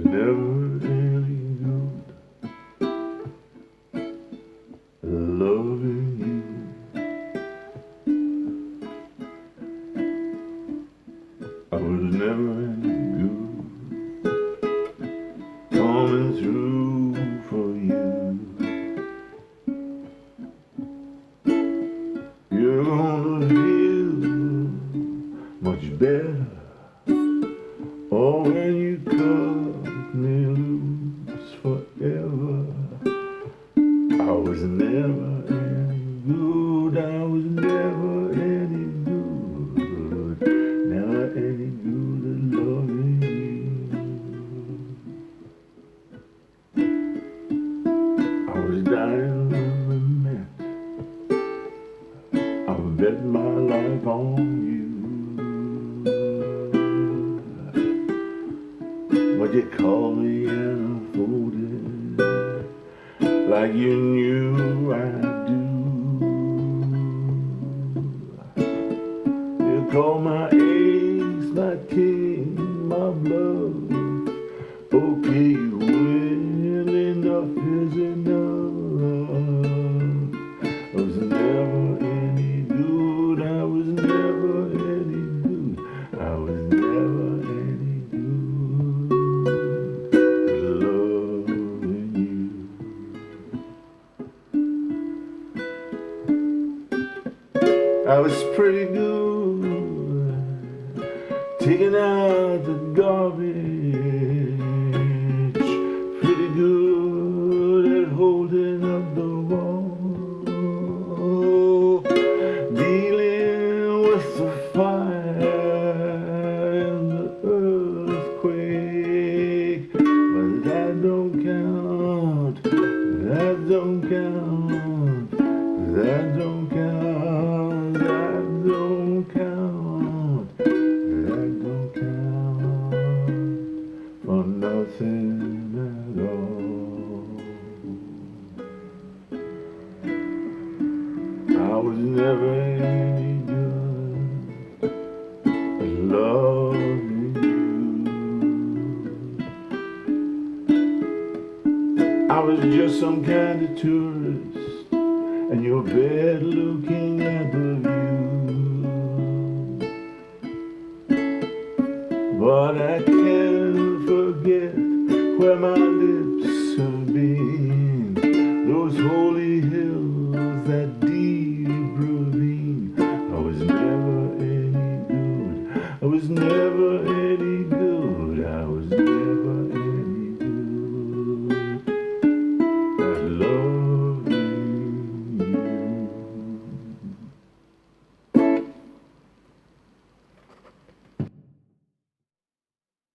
never any good loving you. I was never any good coming through for you. You're gonna feel much better when you cut me loose forever. I was never any good, I was never any good, never any good at loving you. I was dying when we met, I bet my life on you. But you called me and unfolded like you knew I'd do. You called my aches, my king, my blood. Okay, you win, enough is enough. I was never any good, I was never any good, I was never any loving you. I was pretty good taking out the garbage, pretty good at holding up the wall, dealing with the fire and the earthquake. But that don't count, that don't count, that don't count, that don't count, that don't count for nothing at all. I was never any good at loving you. I was just some kind of tourist in your bed looking at the view. But I can't forget where my lips have been, those holy hills, that deep ravine. I was never any good, I was never